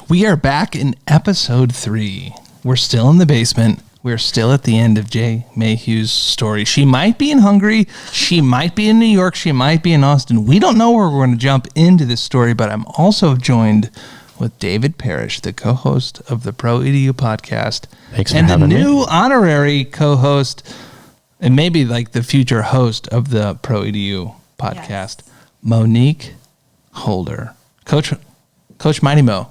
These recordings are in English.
We are back in episode 3. We're still in the basement. We're still at the end of Jay Mayhew's story. She might be in Hungary. She might be in New York. She might be in Austin. We don't know where we're going to jump into this story, but I'm also joined with David Parrish, the co-host of the Pro EDU podcast. Thanks for having me. And the new honorary co-host, and maybe like the future host of the Pro EDU podcast, Monique Holder. Coach Mighty Mo.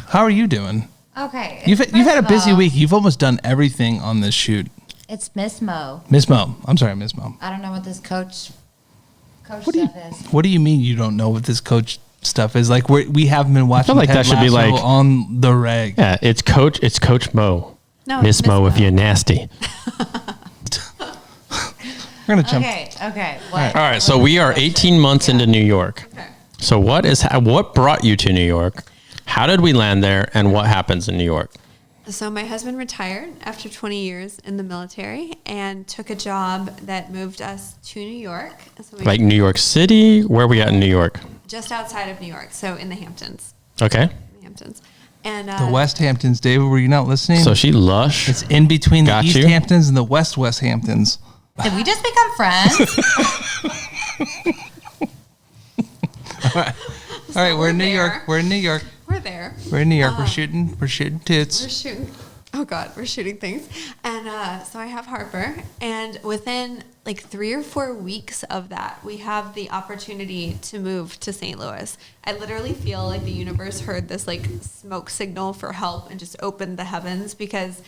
How are you doing? Okay. You've had a busy week. You've almost done everything on this shoot. It's Miss Mo. Miss Mo. I'm sorry, Miss Mo. I don't know what this coach stuff is. What do you mean you don't know what this coach stuff is? Like we haven't been watching. I feel like that should be like on the reg. Yeah, it's Coach Mo. No, Miss Mo if you're nasty. We're gonna jump. Okay. All right. So we are 18 months into New York. Okay. So what brought you to New York? How did we land there, and what happens in New York? So my husband retired after 20 years in the military and took a job that moved us to New York. So Like New York City? Where are we at in New York? just outside of New York, so in the Hamptons. Okay. The Hamptons. And The West Hamptons, David. Were you not listening? So she lush. It's in between Got the East you. Hamptons and the West Hamptons. Did we just become friends? All right, we're in New there. York. We're in New York. We're there. We're in New York. We're shooting tits. We're shooting. Oh God, we're shooting things. And so I have Harper, and within like 3 or 4 weeks of that, we have the opportunity to move to St. Louis. I literally feel like the universe heard this like smoke signal for help and just opened the heavens, because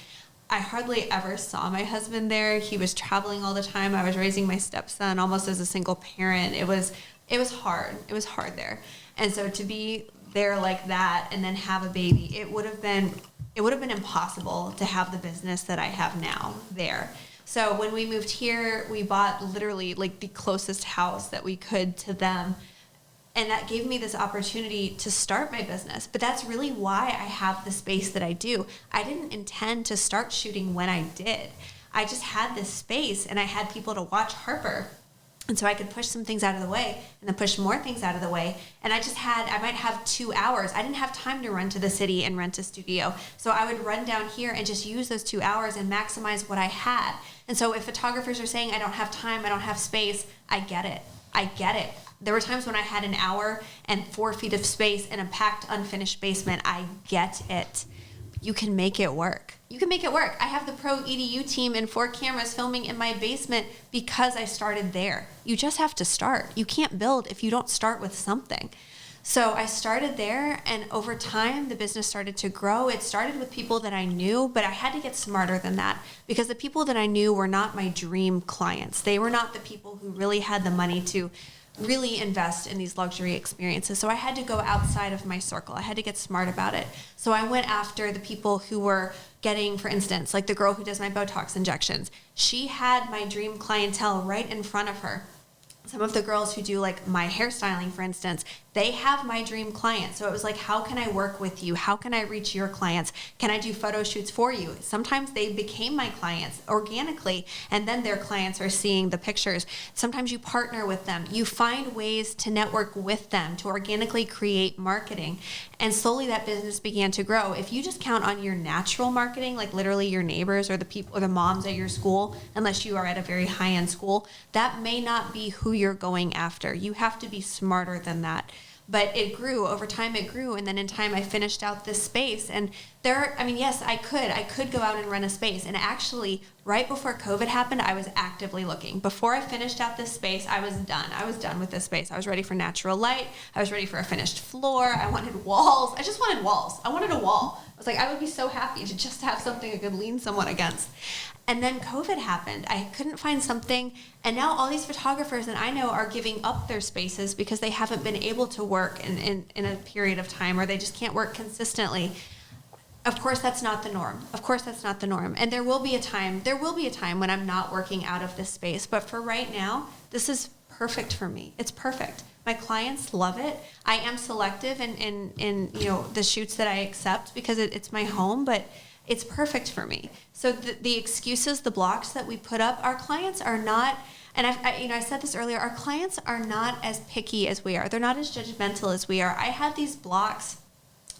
I hardly ever saw my husband there. He was traveling all the time. I was raising my stepson almost as a single parent. It was hard. It was hard there. And so to be there like that and then have a baby, it would have been impossible to have the business that I have now there. So when we moved here, we bought literally like the closest house that we could to them. And that gave me this opportunity to start my business. But that's really why I have the space that I do. I didn't intend to start shooting when I did. I just had this space and I had people to watch Harper. And so I could push some things out of the way and then push more things out of the way. And I might have 2 hours. I didn't have time to run to the city and rent a studio. So I would run down here and just use those 2 hours and maximize what I had. And so if photographers are saying, I don't have time, I don't have space, I get it. There were times when I had an hour and 4 feet of space in a packed, unfinished basement. I get it. You can make it work. I have the Pro EDU team and 4 cameras filming in my basement because I started there. You just have to start. You can't build if you don't start with something. So I started there, and over time, the business started to grow. It started with people that I knew, but I had to get smarter than that, because the people that I knew were not my dream clients. They were not the people who really had the money to really invest in these luxury experiences. So I had to go outside of my circle. I had to get smart about it. So I went after the people who were getting, for instance, like the girl who does my Botox injections. She had my dream clientele right in front of her. Some of the girls who do like my hairstyling, for instance, they have my dream clients. So it was like, how can I work with you? How can I reach your clients? Can I do photo shoots for you? Sometimes they became my clients organically, and then their clients are seeing the pictures. Sometimes you partner with them. You find ways to network with them, to organically create marketing. And slowly that business began to grow. If you just count on your natural marketing, like literally your neighbors or the people or the moms at your school, unless you are at a very high-end school, that may not be who you're going after. You have to be smarter than that. But it grew over time. It grew, and then in time, I finished out this space. And yes, I could go out and run a space. And actually, right before COVID happened, I was actively looking. Before I finished out this space, I was done. I was done with this space. I was ready for natural light. I was ready for a finished floor. I wanted walls. I just wanted walls. I wanted a wall. I was like, I would be so happy to just have something I could lean someone against. And then COVID happened. I couldn't find something. And now all these photographers that I know are giving up their spaces because they haven't been able to work in a period of time, or they just can't work consistently. Of course, that's not the norm. And there will be a time when I'm not working out of this space. But for right now, this is perfect for me. It's perfect. My clients love it. I am selective in the shoots that I accept because it's my home, but it's perfect for me. So the excuses, the blocks that we put up, our clients are not, And I said this earlier, our clients are not as picky as we are. They're not as judgmental as we are. I had these blocks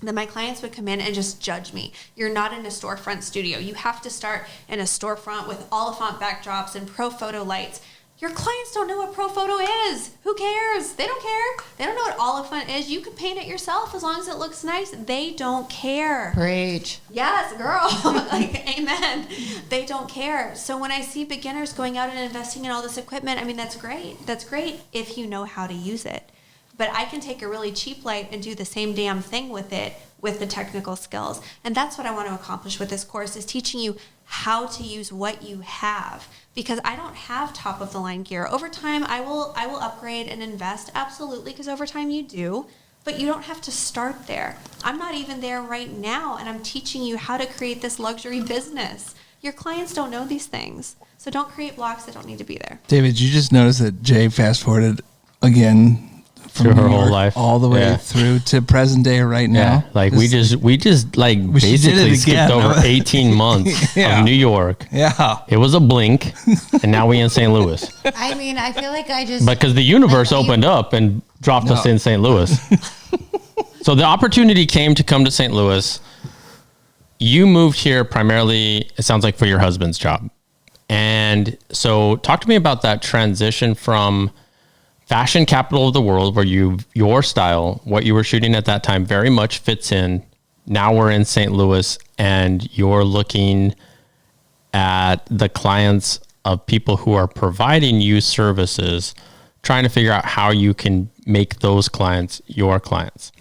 that my clients would come in and just judge me. You're not in a storefront studio. You have to start in a storefront with Oliphant backdrops and pro photo lights. Your clients don't know what pro photo is. Who cares? They don't care. They don't know what Oliphant is. You can paint it yourself as long as it looks nice. They don't care. Preach. Yes, girl. Like, amen. They don't care. So when I see beginners going out and investing in all this equipment, I mean, that's great. That's great if you know how to use it. But I can take a really cheap light and do the same damn thing with it with the technical skills. And that's what I want to accomplish with this course, is teaching you how to use what you have. Because I don't have top of the line gear. Over time, I will upgrade and invest, absolutely, because over time you do. But you don't have to start there. I'm not even there right now, and I'm teaching you how to create this luxury business. Your clients don't know these things. So don't create blocks that don't need to be there. David, you just noticed that Jay fast forwarded again from Through her New whole York life. all the way Yeah. through to present day right now. Yeah, like we just like We should did it basically skipped again. over 18 months Yeah. of New York. Yeah. It was a blink, and now we in St. Louis. I mean, I feel like I just. Because the universe Like, you- opened up and dropped us No. in St. Louis. So the opportunity came to come to St. Louis. You moved here primarily, it sounds like, for your husband's job. And so talk to me about that transition from fashion capital of the world, where your style, what you were shooting at that time, very much fits in. Now we're in St. Louis, and you're looking at the clients of people who are providing you services, trying to figure out how you can make those clients your clients.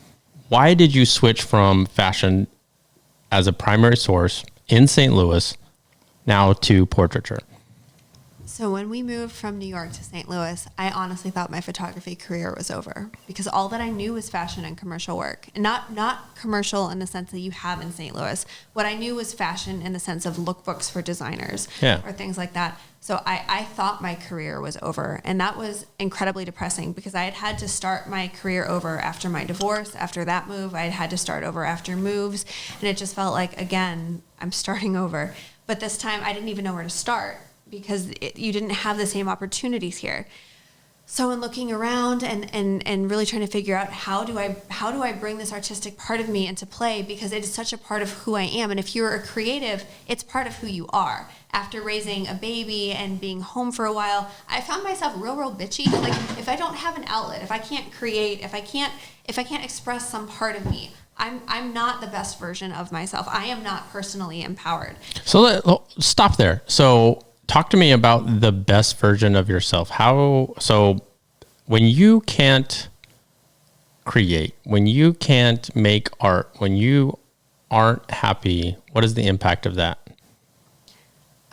Why did you switch from fashion as a primary source in St. Louis now to portraiture? So when we moved from New York to St. Louis, I honestly thought my photography career was over, because all that I knew was fashion and commercial work. And not commercial in the sense that you have in St. Louis. What I knew was fashion in the sense of lookbooks for designers, or things like that. So I thought my career was over, and that was incredibly depressing, because I had to start my career over after my divorce. After that move, I had to start over after moves, and it just felt like, again, I'm starting over. But this time I didn't even know where to start, because you didn't have the same opportunities here. So in looking around and really trying to figure out how do I bring this artistic part of me into play, because it is such a part of who I am. And if you're a creative, it's part of who you are. After raising a baby and being home for a while, I found myself real bitchy. Like, if I don't have an outlet, if I can't create, if I can't express some part of me, I'm not the best version of myself. I am not personally empowered. So stop there. So talk to me about the best version of yourself. So when you can't create, when you can't make art, when you aren't happy, what is the impact of that?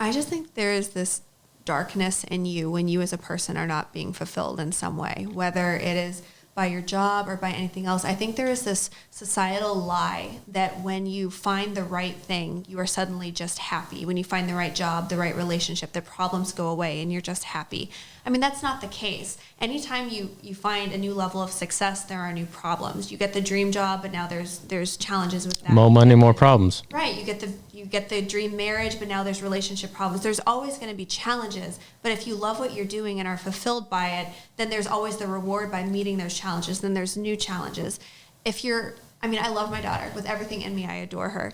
I just think there is this darkness in you when you as a person are not being fulfilled in some way, whether it is by your job or by anything else. I think there is this societal lie that when you find the right thing, you are suddenly just happy. When you find the right job, the right relationship, the problems go away and you're just happy. I mean, that's not the case. Anytime you find a new level of success, there are new problems. You get the dream job, but now there's challenges with that. More money, more problems. Right. You get the dream marriage, but now there's relationship problems. There's always going to be challenges. But if you love what you're doing and are fulfilled by it, then there's always the reward by meeting those challenges. Then there's new challenges. I love my daughter with everything in me. I adore her.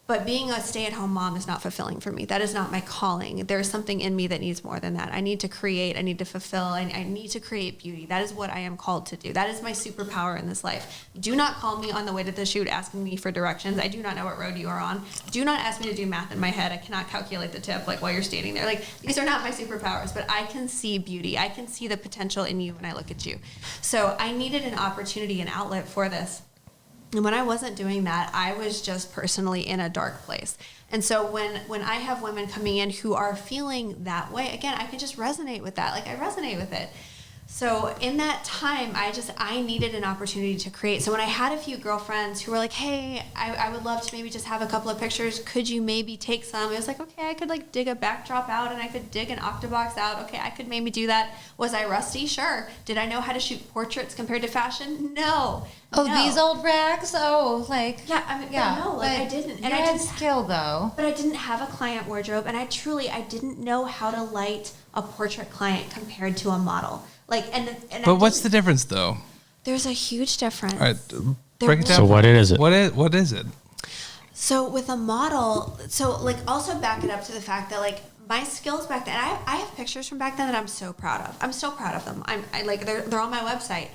But being a stay-at-home mom is not fulfilling for me. That is not my calling. There is something in me that needs more than that. I need to create. I need to fulfill. I need to create beauty. That is what I am called to do. That is my superpower in this life. Do not call me on the way to the shoot asking me for directions. I do not know what road you are on. Do not ask me to do math in my head. I cannot calculate the tip while you're standing there. These are not my superpowers, but I can see beauty. I can see the potential in you when I look at you. So I needed an opportunity, an outlet for this. And when I wasn't doing that, I was just personally in a dark place. And so when I have women coming in who are feeling that way, again, I can just resonate with that. I resonate with it. So in that time, I needed an opportunity to create. So when I had a few girlfriends who were like, hey, I would love to maybe just have a couple of pictures. Could you maybe take some? It was like, okay, I could like dig a backdrop out and I could dig an octabox out. Okay, I could maybe do that. Was I rusty? Sure. Did I know how to shoot portraits compared to fashion? No. Oh, No. these old rags? Oh, like... Yeah, no, like I didn't. And I had skill, though. But I didn't have a client wardrobe, and I didn't know how to light a portrait client compared to a model. But what's the difference, though? There's a huge difference. All right, break it down. So what is it? What is it? So with a model, also back it up to the fact that like my skills back then, I have pictures from back then that I'm so proud of. I'm still proud of them. They're on my website.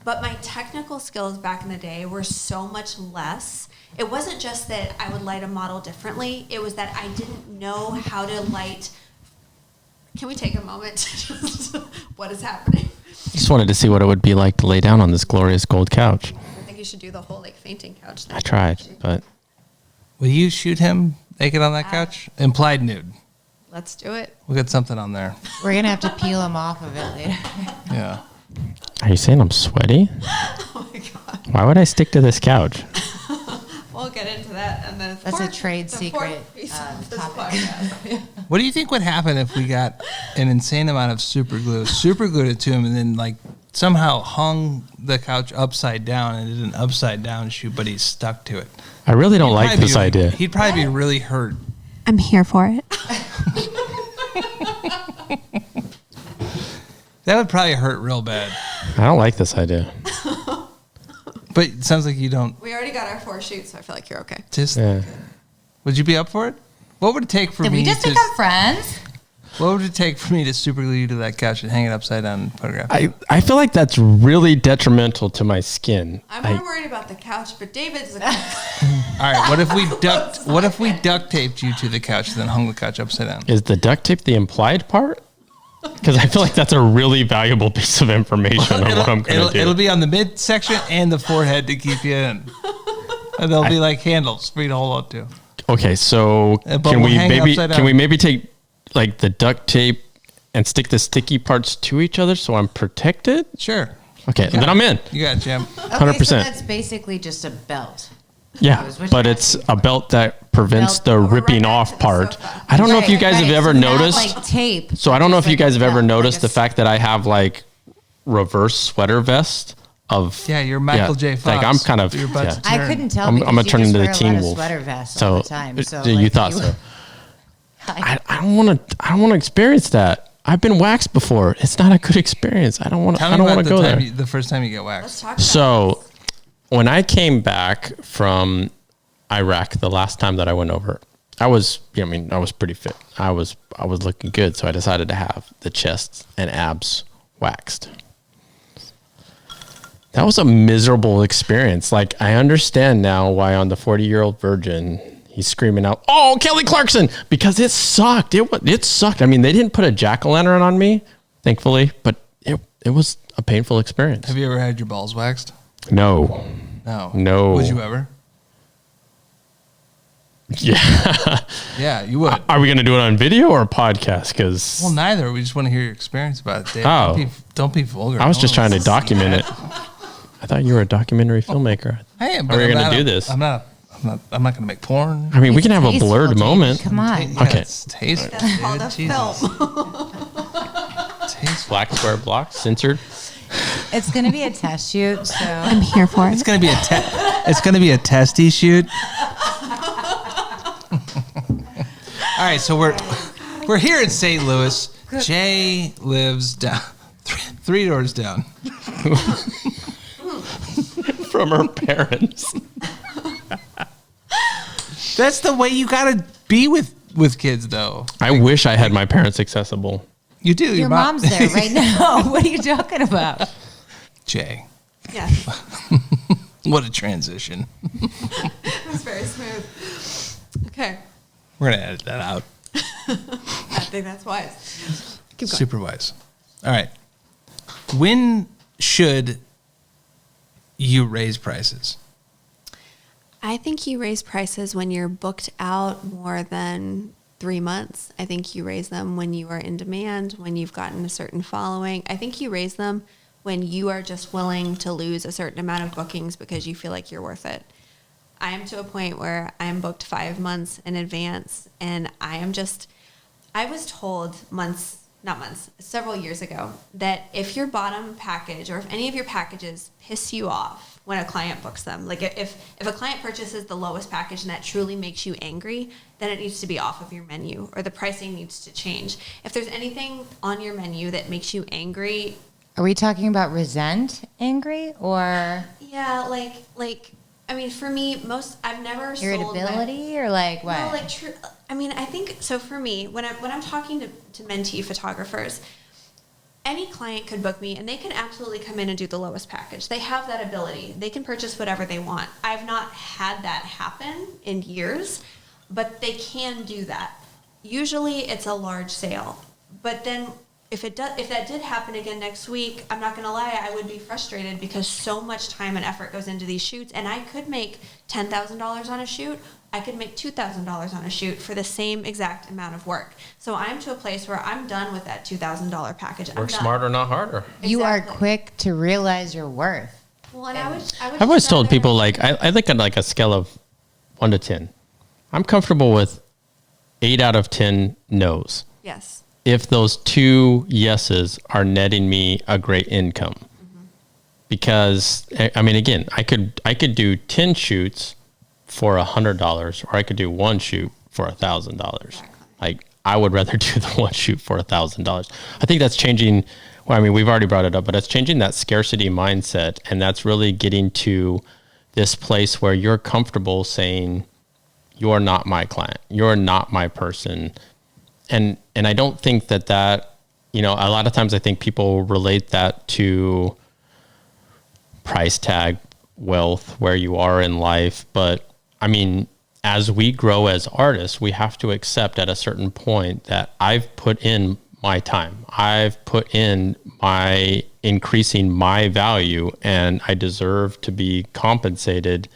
But my technical skills back in the day were so much less. It wasn't just that I would light a model differently. It was that I didn't know how to light. Can we take a moment to just, what is happening? Just wanted to see what it would be like to lay down on this glorious gold couch. I think you should do the whole like fainting couch thing. I tried, but... Will you shoot him naked on that couch? Implied nude. Let's do it. We'll get something on there. We're going to have to peel him off of it later. Yeah. Are you saying I'm sweaty? Oh my God. Why would I stick to this couch? We'll get into that. And then That's a trade secret topic. What do you think would happen if we got an insane amount of super glued it to him, and then like somehow hung the couch upside down and did an upside down shoot, but he's stuck to it? I really don't like this idea. He'd probably be really hurt. I'm here for it. That would probably hurt real bad. I don't like this idea. But it sounds like you don't. We already got our 4 shoots, so I feel like you're okay. Yeah. Would you be up for it? What would it take for Did me we just become friends? What would it take for me to super glue you to that couch and hang it upside down and photograph it? I feel like that's really detrimental to my skin. I'm more worried about the couch, but David's All right, what if we duct taped you to the couch and then hung the couch upside down? Is the duct tape the implied part? Because I feel like that's a really valuable piece of information on what I'm going to do. It'll be on the midsection and the forehead to keep you in. And they'll be like handles for you to hold on to. Okay, so can we maybe take like the duct tape and stick the sticky parts to each other so I'm protected? Sure. Okay, then I'm in. You got it, Jim. 100%. So that's basically just a belt. Yeah, but it's a belt that prevents the ripping off part. I don't know if you guys have ever noticed. Like tape. So I don't know if you guys have ever noticed the fact that I have like reverse sweater vest of. Yeah, you're Michael J. Fox. Like I'm kind of. I couldn't tell. I'm gonna turn into the Teen Wolf. Sweater vest all the time. So you thought so. I don't want to experience that. I've been waxed before. It's not a good experience. I don't want to go there. The first time you get waxed. Let's talk about So when I came back from Iraq the last time that I went over, I was pretty fit. I was looking good, so I decided to have the chest and abs waxed. That was a miserable experience. Like, I understand now why on the 40-Year-Old Virgin he's screaming out, "Oh, Kelly Clarkson!" Because it sucked. It sucked. I mean, they didn't put a jack-o'-lantern on me, thankfully, but it was a painful experience. Have you ever had your balls waxed? No. Would you ever? Yeah. Yeah, you would. Are we going to do it on video or a podcast? Because neither. We just want to hear your experience about it, Dave. Oh. Don't be vulgar. I was just trying to document it. I thought you were a documentary filmmaker. I am. How are we going to do this? I'm not going to make porn. I mean, we can have a blurred moment. Come on. Okay. It's tasteful. That's called a Jesus. film. Black square block, censored. It's going to be a test shoot, so I'm here for it. It's going to be a testy shoot. All right, so we're here in St. Louis. Jay lives down 3 doors down From her parents. That's the way you gotta be with kids, though. I wish I had my parents accessible. You do. your mom's there right now. What are you talking about? Jay, Yeah, what a transition. it was very smooth. Okay, We're gonna edit that out. I think that's wise. Keep going. Super wise. All right. When should you raise prices? I think you raise prices when you're booked out more than 3 months. I think you raise them when you are in demand, when you've gotten a certain following. I think you raise them when you are just willing to lose a certain amount of bookings because you feel like you're worth it. I am to a point where I'm booked 5 months in advance, and I was told several years ago, that if your bottom package or if any of your packages piss you off when a client books them, like if a client purchases the lowest package and that truly makes you angry, then it needs to be off of your menu, or the pricing needs to change. If there's anything on your menu that makes you angry. Are we talking about angry, or? Yeah, I mean, for me, I've never irritability or like what? No, like true. I mean, I think so. For me, when I'm talking to mentee photographers, any client could book me, and they can absolutely come in and do the lowest package. They have that ability. They can purchase whatever they want. I've not had that happen in years, but they can do that. Usually, it's a large sale, but then. If that did happen again next week, I'm not going to lie, I would be frustrated because so much time and effort goes into these shoots, and I could make $10,000 on a shoot. I could make $2,000 on a shoot for the same exact amount of work. So I'm to a place where I'm done with that $2,000 package. Work smarter, not harder. You are quick to realize your worth. Well, and I've always told people, like, I think on like a scale of 1 to 10, I'm comfortable with 8 out of 10 no's. Yes. If those 2 yeses are netting me a great income. Mm-hmm. Because, I mean, again, I could do 10 shoots for $100, or I could do 1 shoot for $1,000. Exactly. Like, I would rather do the 1 shoot for $1,000. I think that's changing. Well, I mean, we've already brought it up, but it's changing that scarcity mindset. And that's really getting to this place where you're comfortable saying, you're not my client. You're not my person. And I don't think that, you know, a lot of times I think people relate that to price tag, wealth, where you are in life. But I mean, as we grow as artists, we have to accept at a certain point that I've put in my time. I've put in my increasing my value, and I deserve to be compensated,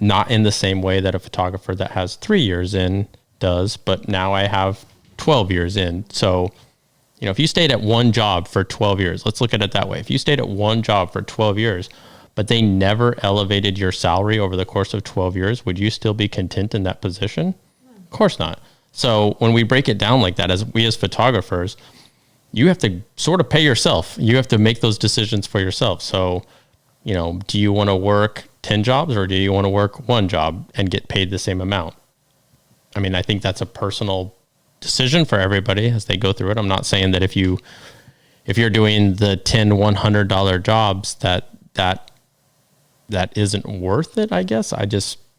not in the same way that a photographer that has 3 years in does, but now I have 12 years in. So, you know, if you stayed at one job for 12 years, let's look at it that way. If you stayed at one job for 12 years, but they never elevated your salary over the course of 12 years, would you still be content in that position? Of course not. So when we break it down like that, as photographers, you have to sort of pay yourself. You have to make those decisions for yourself. So, you know, do you want to work 10 jobs, or do you want to work 1 job and get paid the same amount? I mean, I think that's a personal decision for everybody as they go through it. I'm not saying that if you're doing the $10, $100 jobs that isn't worth it, I guess.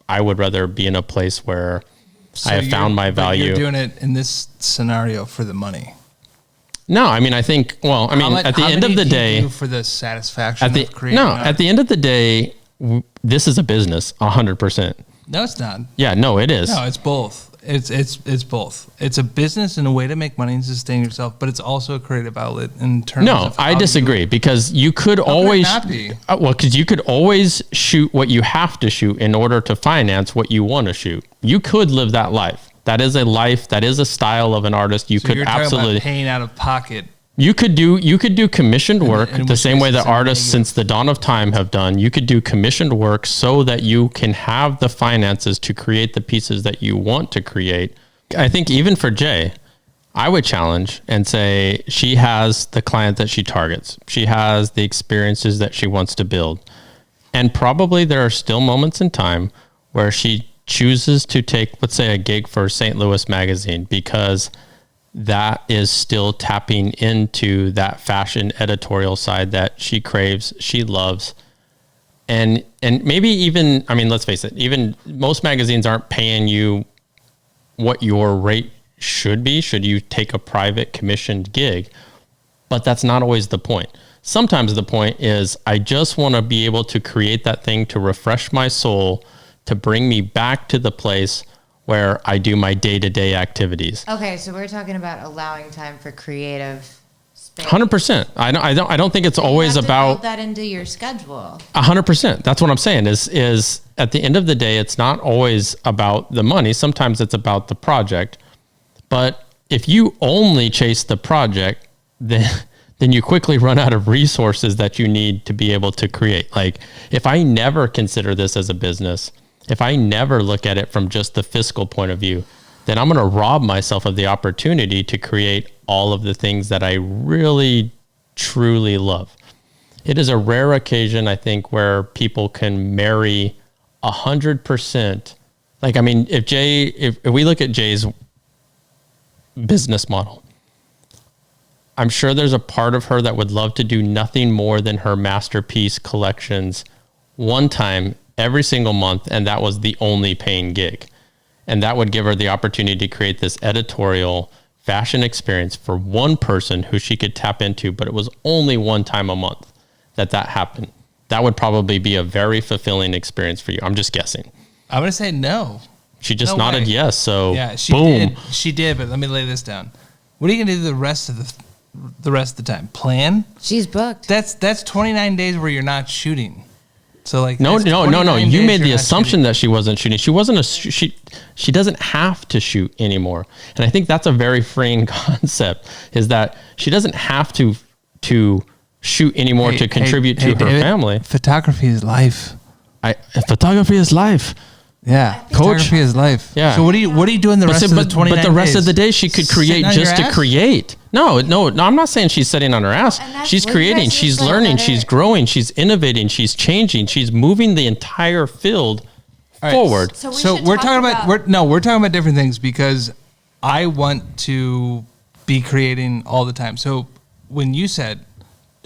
I would rather be in a place where I have found my value. You're doing it in this scenario for the money. No, I mean, I think, well, I mean, at the end of the day, for the satisfaction of creating at the end of the day, this is a business 100%. No, it's not. Yeah, no, it is. No, it's both. It's both. It's a business and a way to make money and sustain yourself, but it's also a creative outlet in terms of I disagree, because you could always not be? Because you could always shoot what you have to shoot in order to finance what you want to shoot. You could live that life. That is a life. That is a style of an artist. You could absolutely paying out of pocket. You could do commissioned work the same way that artists since the dawn of time have done. You could do commissioned work so that you can have the finances to create the pieces that you want to create. I think even for Jay, I would challenge and say she has the client that she targets. She has the experiences that she wants to build. And probably there are still moments in time where she chooses to take, let's say, a gig for St. Louis Magazine, because that is still tapping into that fashion editorial side that she craves, she loves. And maybe even, I mean, let's face it, even most magazines aren't paying you what your rate should be, should you take a private commissioned gig. But that's not always the point. Sometimes the point is, I just want to be able to create that thing to refresh my soul, to bring me back to the place where I do my day-to-day activities. Okay, so we're talking about allowing time for creative space. 100%. I don't think it's always you have to about build that into your schedule. 100%. That's what I'm saying. Is at the end of the day, it's not always about the money. Sometimes it's about the project. But if you only chase the project, then you quickly run out of resources that you need to be able to create. Like if I never consider this as a business, if I never look at it from just the fiscal point of view, then I'm going to rob myself of the opportunity to create all of the things that I really, truly love. It is a rare occasion, I think, where people can marry 100%. Like, I mean, if we look at Jay's business model, I'm sure there's a part of her that would love to do nothing more than her masterpiece collections one time every single month, and that was the only paying gig. And that would give her the opportunity to create this editorial fashion experience for one person who she could tap into, but it was only one time a month that happened. That would probably be a very fulfilling experience for you. I'm just guessing. I'm going to say no. She just No nodded way. yes, so Yeah, she boom. did. She did, but let me lay this down. What are you going to do the rest of the time? Plan? She's booked. That's 29 days where you're not shooting. So like No. that's You 29 days made the you're not assumption shooting. that she wasn't shooting. She doesn't have to shoot anymore. And I think that's a very freeing concept, is that she doesn't have to shoot anymore to contribute to her David, family. Photography is life. Photography is life. Yeah, Coach. photography is life. Yeah. So what are you doing the rest of the 29 But the rest days? of the day she could create Sitting on your just to ass? create. No, I'm not saying she's sitting on her ass. And that's She's what you creating, guys she's just like learning, better. she's growing, she's innovating, she's changing, she's moving the entire field All right, forward. So we're talking about we're talking about different things because I want to be creating all the time. So when you said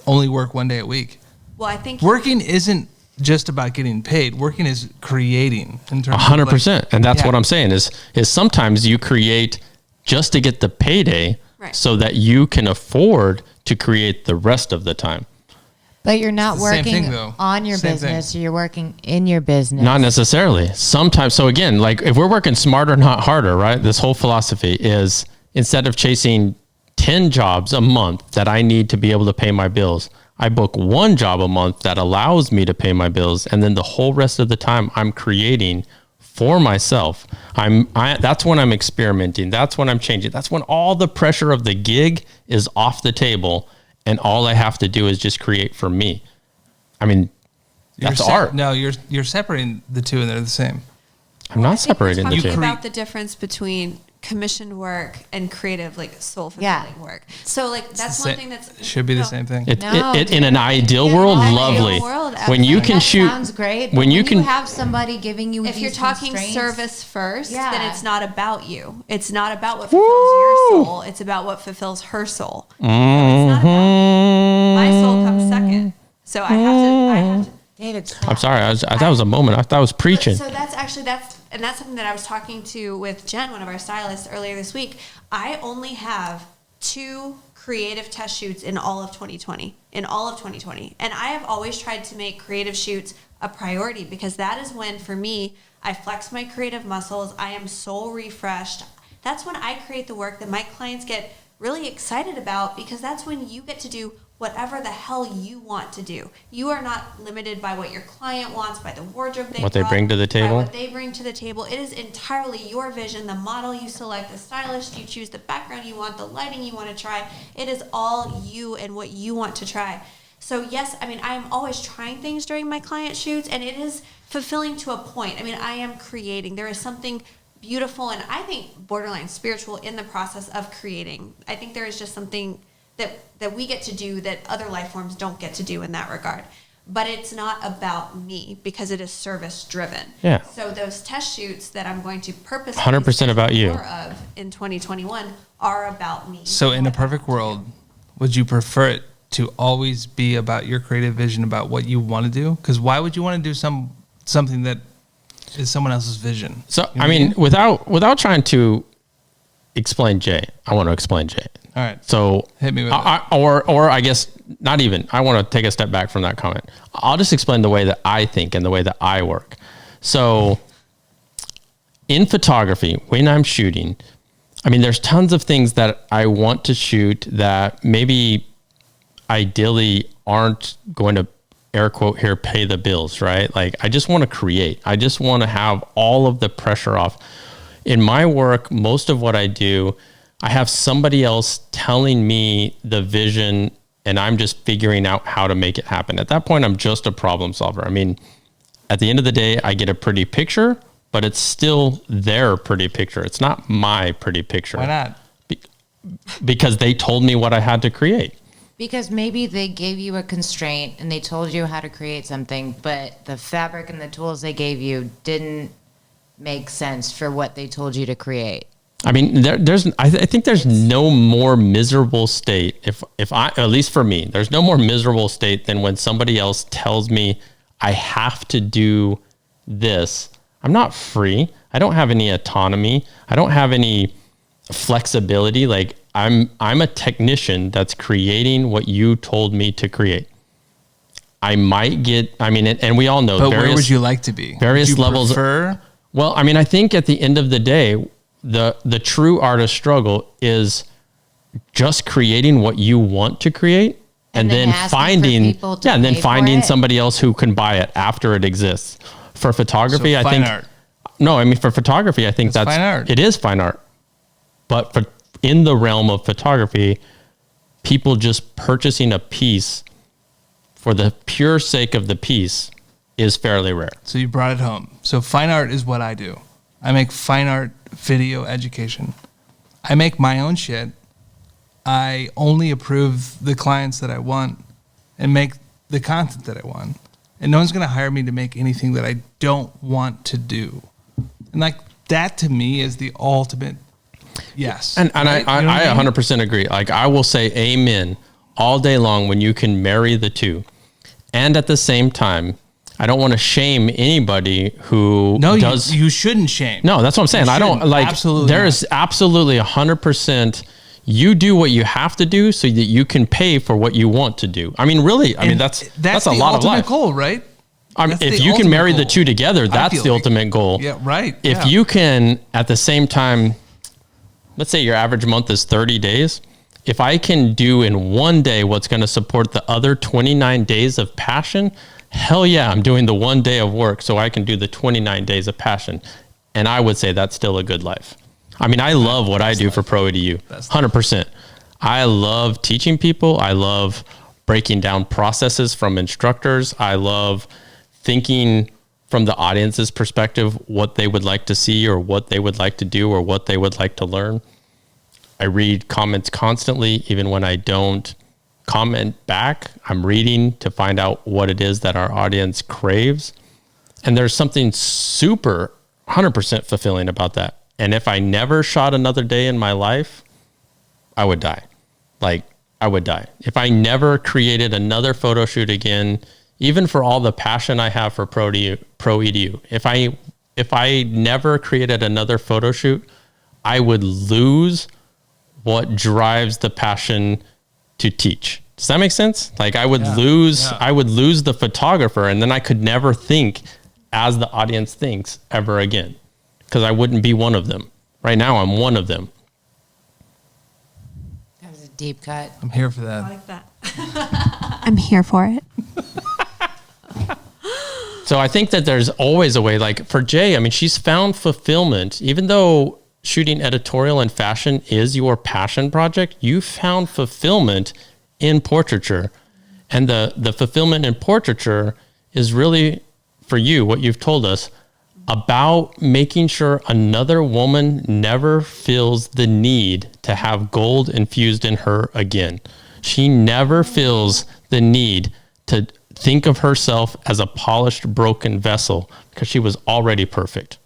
only work one day a week, Well, I think working isn't just about getting paid. Working is creating in terms of 100%. And that's Yeah. what I'm saying is sometimes you create just to get the payday Right. so that you can afford to create the rest of the time. But you're not It's the same working thing, though. on your Same business. You're working in your business. Not necessarily. Sometimes. So again, like if we're working smarter, not harder, right? This whole philosophy is instead of chasing 10 jobs a month that I need to be able to pay my bills, I book one job a month that allows me to pay my bills. And then the whole rest of the time I'm creating for myself. That's when I'm experimenting. That's when I'm changing. That's when all the pressure of the gig is off the table. And all I have to do is just create for me. I mean, that's art. No, you're separating the two and they're the same. I'm not separating the talking two. about the difference between commissioned work and creative, like soul fulfilling work. So like that's Sa- one thing that's should be the no. same thing. No, In an ideal Yeah, world, ideal lovely. world, When you absolutely. can That shoot, sounds great. when but you can- have somebody giving you If these you're talking constraints- service first, Yeah. then it's not about you. It's not about what fulfills your soul. It's about what fulfills her soul. So it's not about me. My soul comes second. So I have to David, I'm sorry, I thought it was a moment. I thought I was preaching. So that's something that I was talking to with Jen, one of our stylists, earlier this week. I only have 2 creative test shoots in all of 2020. And I have always tried to make creative shoots a priority because that is when, for me, I flex my creative muscles. I am so refreshed. That's when I create the work that my clients get really excited about because that's when you get to do whatever the hell you want to do. You are not limited by what your client wants, by the wardrobe What they brought, bring to the by table. what they bring to the table. It is entirely your vision, the model you select, the stylist you choose, the background you want, the lighting you want to try. It is all you and what you want to try. So yes, I mean, I am always trying things during my client shoots and it is fulfilling to a point. I mean, I am creating. There is something beautiful and I think borderline spiritual in the process of creating. I think there is just something that we get to do that other life forms don't get to do in that regard. But it's not about me because it is service driven. Yeah. So those test shoots that I'm going to purposely 100% about schedule you. more of in 2021 are about me. So in a perfect world, would you prefer it to always be about your creative vision about what you want to do? Because why would you want to do something that is someone else's vision? So, You know I what mean, without trying to explain Jay, I want to explain Jay. All right. So Hit me with or I guess not even. I want to take a step back from that comment. I'll just explain the way that I think and the way that I work. So in photography, when I'm shooting, I mean, there's tons of things that I want to shoot that maybe ideally aren't going to, air quote here, pay the bills, right? Like I just want to create. I just want to have all of the pressure off. In my work, most of what I do, I have somebody else telling me the vision, and I'm just figuring out how to make it happen. At that point, I'm just a problem solver. I mean, at the end of the day, I get a pretty picture, but it's still their pretty picture. It's not my pretty picture. Why not? Because they told me what I had to create. Because maybe they gave you a constraint and they told you how to create something, but the fabric and the tools they gave you didn't make sense for what they told you to create. I mean, I think there's no more miserable state. If I, at least for me, there's no more miserable state than when somebody else tells me I have to do this. I'm not free. I don't have any autonomy. I don't have any flexibility. Like I'm a technician that's creating what you told me to create. I might get, I mean, and we all know. But where would you like to be? Various levels. Well, I mean, I think at the end of the day, the true artist struggle is just creating what you want to create and then finding, somebody else who can buy it after it exists. For photography, I think, art. No, I mean, for photography, I think that's fine art. It is fine art. But in the realm of photography, people just purchasing a piece for the pure sake of the piece is fairly rare. So you brought it home. So fine art is what I do. I make fine art video education. I make my own shit. I only approve the clients that I want and make the content that I want. And no one's going to hire me to make anything that I don't want to do. And like that to me is the ultimate yes. And right? I 100% agree. Like I will say amen all day long when you can marry the two. And at the same time, I don't want to shame anybody who does. You shouldn't shame. No, that's what I'm saying. I don't like, absolutely there is absolutely 100%. You do what you have to do so that you can pay for what you want to do. I mean, really, I mean, that's a lot of life. That's the ultimate goal, right? I mean, if you can marry the two together, that's the ultimate goal. Yeah, right. If you can, at the same time, let's say your average month is 30 days. If I can do in one day what's going to support the other 29 days of passion, hell yeah, I'm doing the one day of work so I can do the 29 days of passion. And I would say that's still a good life. I mean, I love what I do for Pro EDU, 100%. I love teaching people. I love breaking down processes from instructors. I love thinking from the audience's perspective, what they would like to see or what they would like to do or what they would like to learn. I read comments constantly, even when I don't comment back. I'm reading to find out what it is that our audience craves. And there's something super 100% fulfilling about that. And if I never shot another day in my life, I would die. Like, I would die. If I never created another photo shoot again, even for all the passion I have for Pro EDU, if I never created another photo shoot, I would lose what drives the passion to teach. Does that make sense? Like I would lose the photographer, and then I could never think as the audience thinks ever again, because I wouldn't be one of them. Right now, I'm one of them. That was a deep cut. I'm here for that. I like that. I'm here for it. So I think that there's always a way. Like for Jay, I mean, she's found fulfillment, even though shooting editorial and fashion is your passion project. You found fulfillment in portraiture, and the fulfillment in portraiture is really for you, what you've told us about making sure another woman never feels the need to have gold infused in her again. She never feels the need to think of herself as a polished, broken vessel because she was already perfect.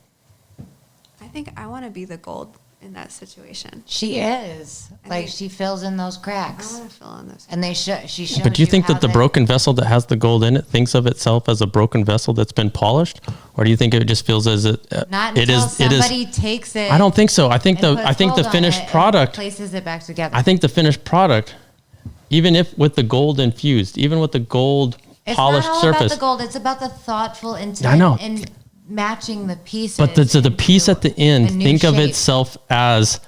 I think I want to be the gold in that situation. She is. Like, she fills in those cracks. I want to fill in those cracks. And she shows. But do you think that the broken vessel that has the gold in it thinks of itself as a broken vessel that's been polished? Or do you think it just feels as not until somebody takes it? I don't think so. I think the finished product places it back together. I think the finished product, even if with the gold infused, even with the gold polished surface. It's not all about the gold. It's about the thoughtful intent. I know. And matching the pieces. But the piece at the end, think of itself as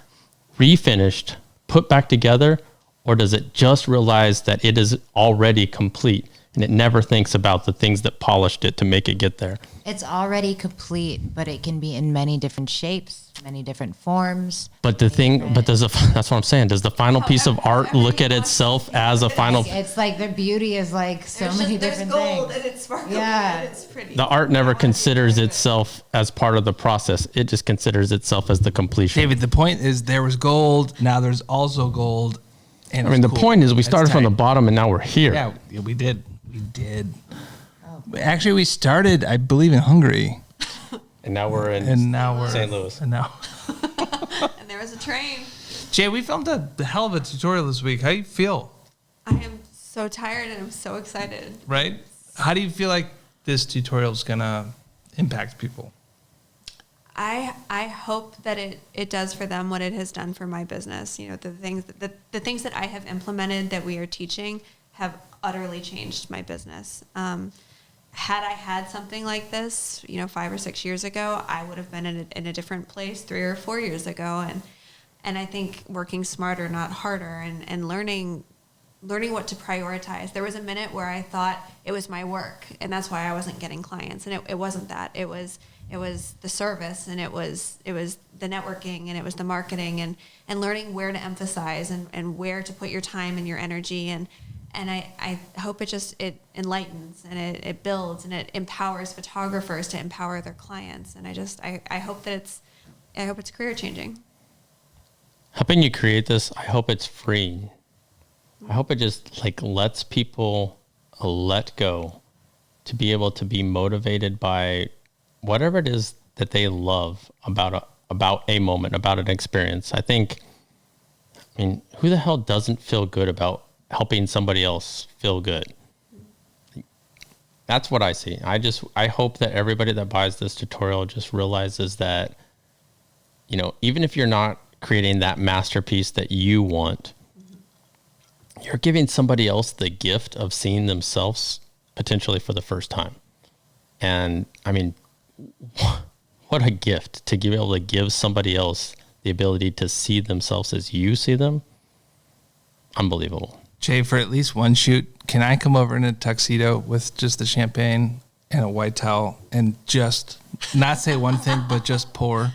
refinished, put back together, or does it just realize that it is already complete? And it never thinks about the things that polished it to make it get there. It's already complete, but it can be in many different shapes, many different forms. But that's what I'm saying. Does the final piece of art look at itself as a final? It's like the beauty is like so many different there's gold things. and it's sparkly Yeah. and it's pretty. The art never considers itself as part of the process. It just considers itself as the completion. David, the point is there was gold. Now there's also gold. And I mean, the cool. point is we That's started from the tight. bottom and now we're here. Yeah, we did. We did. Actually, we started, I believe, in Hungary. And now we're in And now we're St. Louis. And now, And there was a train. Jay, we filmed the hell of a tutorial this week. How do you feel? I am so tired and I'm so excited. Right? How do you feel like this tutorial is gonna impact people? I hope that it does for them what it has done for my business. You know, the things that I have implemented that we are teaching have utterly changed my business. Had I had something like this, 5 or 6 years ago, I would have been in a different place 3 or 4 years ago. And I think working smarter, not harder, and learning what to prioritize. There was a minute where I thought it was my work, and that's why I wasn't getting clients. And it wasn't that. It was the service, and it was the networking, and it was the marketing, and learning where to emphasize and where to put your time and your energy. And I hope it enlightens and it builds and it empowers photographers to empower their clients. And I hope it's career changing. Helping you create this, I hope it's free. I hope it just lets people let go to be able to be motivated by whatever it is that they love about a moment, about an experience. I mean, who the hell doesn't feel good about helping somebody else feel good? That's what I see. I hope that everybody that buys this tutorial just realizes that, even if you're not creating that masterpiece that you want, you're giving somebody else the gift of seeing themselves potentially for the first time. And I mean, what a gift to be able to give somebody else the ability to see themselves as you see them. Unbelievable. Jay, for at least one shoot, can I come over in a tuxedo with just the champagne and a white towel and just not say one thing, but just pour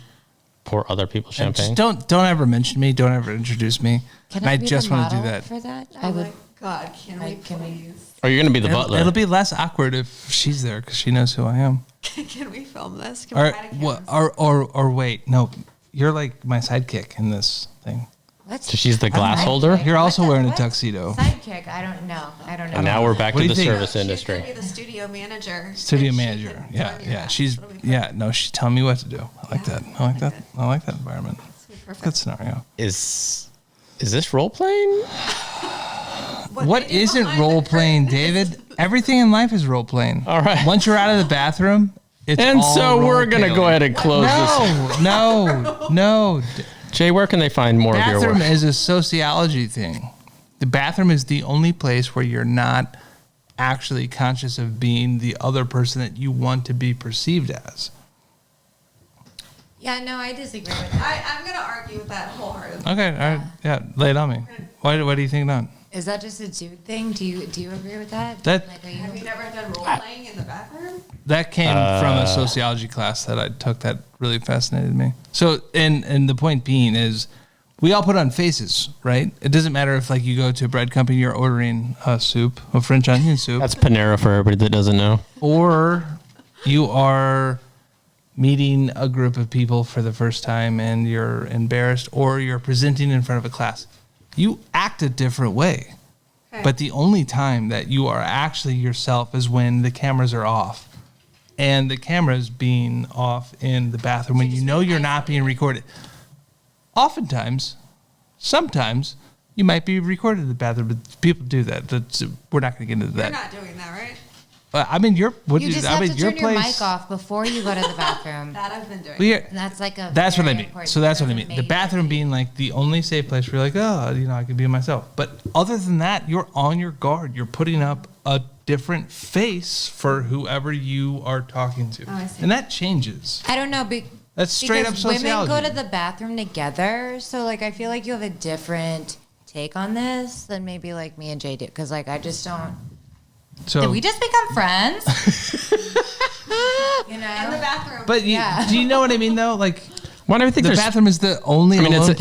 Other people's and champagne? just don't ever mention me. Don't ever introduce me. Can And I I be just the want to do model that. for that? Oh my God, can we please? Or you're going to be the butler? It'll be less awkward if she's there because she knows who I am. Can we film this? Can we Or, hide a camera? or wait, no, you're like my sidekick in this thing. Let's, So she's the glass holder? You're also What the- wearing a what? tuxedo. Sidekick. I don't know. And now we're back What to do the you think? service She's industry. gonna be the studio manager. Studio and she manager. can Yeah, join you yeah. guys. She's It'll be fun. she's telling me what to do. I like that. I like that. I like that environment. It'll be perfect. Good scenario. Is this role playing? What they do isn't behind role the playing, curtain is- David? Everything in life is role playing. All right. Once you're out of the bathroom, it's And all so we're role-playing. going to go ahead and close this. No. Jay, where can they find more of your Bathroom work? is a sociology thing. The bathroom is the only place where you're not actually conscious of being the other person that you want to be perceived as. Yeah, no, I disagree with that. I'm gonna argue with that wholeheartedly. Okay, all right. Yeah, lay it on me. What do you think, Don? Is that just a dude thing? Do you agree with that? That- Like, are you- Have you never done role playing in the bathroom? That came from a sociology class that I took that really fascinated me. So, and the point being is, we all put on faces, right? It doesn't matter if you go to a bread company, you're ordering a soup, a French onion soup, That's Panera for everybody that doesn't know. or you are meeting a group of people for the first time and you're embarrassed, or you're presenting in front of a class. You act a different way. Okay. But the only time that you are actually yourself is when the cameras are off. And the cameras being off in the bathroom when you know you're not being recorded. Oftentimes, sometimes, you might be recorded in the bathroom, but people do that. We're not going to get into You're that. not doing that, right? I mean, You just have to turn your mic off before you go to the bathroom. That I've been doing. And that's like a. That's what I very mean. important So that's what I part mean. of The bathroom being the only safe place where you're I can be myself. But other than that, you're on your guard. You're putting up a different face for whoever you are talking to. Oh, I see. And that changes. I don't know. That's straight up because sociology. women go to the bathroom together, so I feel like you have a different take on this than maybe me and Jay do. Because I just don't. So Did we just become friends? You know? In the bathroom. But do you know what I mean though? Like, Well, I think the bathroom is the only. I mean, alone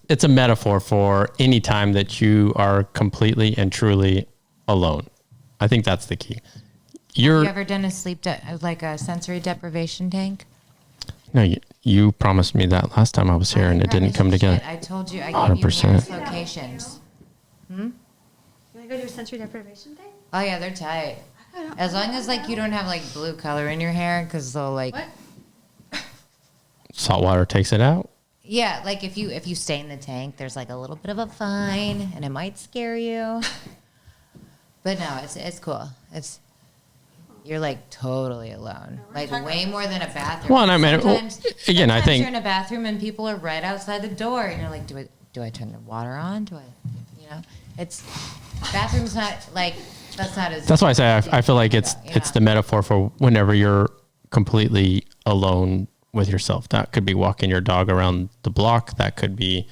it's a metaphor for any time that you are completely and truly alone. I think that's the key. Have you ever done a like a sensory deprivation tank? No, you promised me that last time I was here, and it didn't come together. I told you I gave you 100%. locations. You want to go do a sensory deprivation thing? Oh yeah, they're tight. As long as like you don't have like blue color in your hair, because they'll like. What? Salt water takes it out. Yeah, like if you stay in the tank, there's like a little bit of a fine, and it might scare you. But no, it's cool. You're like totally alone, like way more than a bathroom. Well, and I mean, again, I think you're in a bathroom and people are right outside the door, and you're like, do I turn the water on? It's bathroom's not like that's not as. That's why I say I feel like it's the metaphor for whenever you're completely alone with yourself. That could be walking your dog around the block. That could be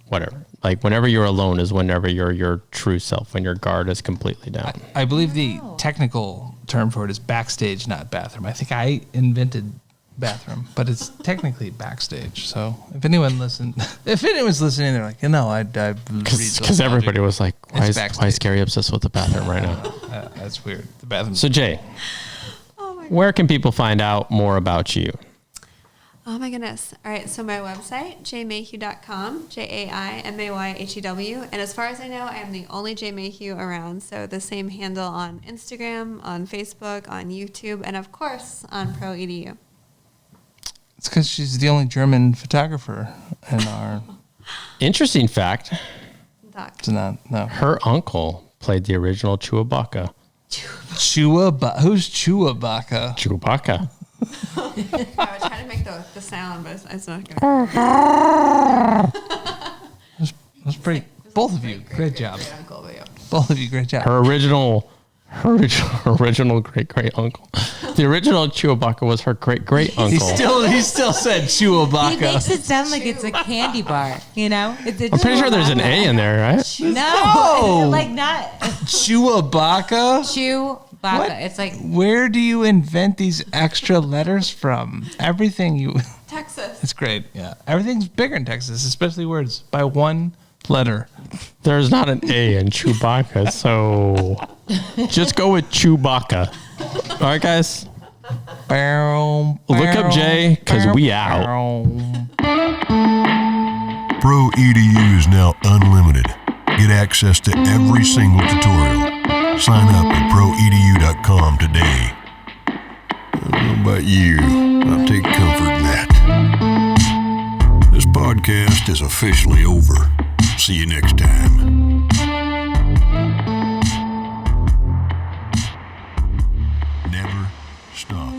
whatever. Like whenever you're alone is whenever you're your true self, when your guard is completely down. I believe the technical term for it is backstage, not bathroom. I think I invented bathroom, but it's technically backstage. So if anyone's listening, they're like, Because everybody was like, why is Gary obsessed with the bathroom right now? That's weird. The bathroom. So Jay, where can people find out more about you? Oh my goodness. All right. So my website, jmayhew.com, JAIMAYHEW. And as far as I know, I am the only J Mayhew around. So the same handle on Instagram, on Facebook, on YouTube, and of course on ProEDU. It's because she's the only German photographer in our. Interesting fact. It's not, no. Her uncle played the original Chewbacca. Who's Chewbacca? Chewbacca. I was trying to make the sound, but it's not going to. That's pretty. Both of you, great job. Both of you, great job. Her original great uncle. The original Chewbacca was her great uncle. He still said Chewbacca. He makes it sound like it's a candy bar, you know? I'm pretty sure there's an A in there, right? No, like not Chewbacca. Chewbacca. What? It's like Where do you invent these extra letters from? Everything Texas. It's great. Yeah, everything's bigger in Texas, especially words by one letter. There's not an A in Chewbacca, so just go with Chewbacca. All right, guys. Look up Jay, because we out. Pro EDU is now unlimited. Get access to every single tutorial. Sign up at proedu.com today. I don't know about you, I'll take comfort in that. This podcast is officially over. See you next time. Never stop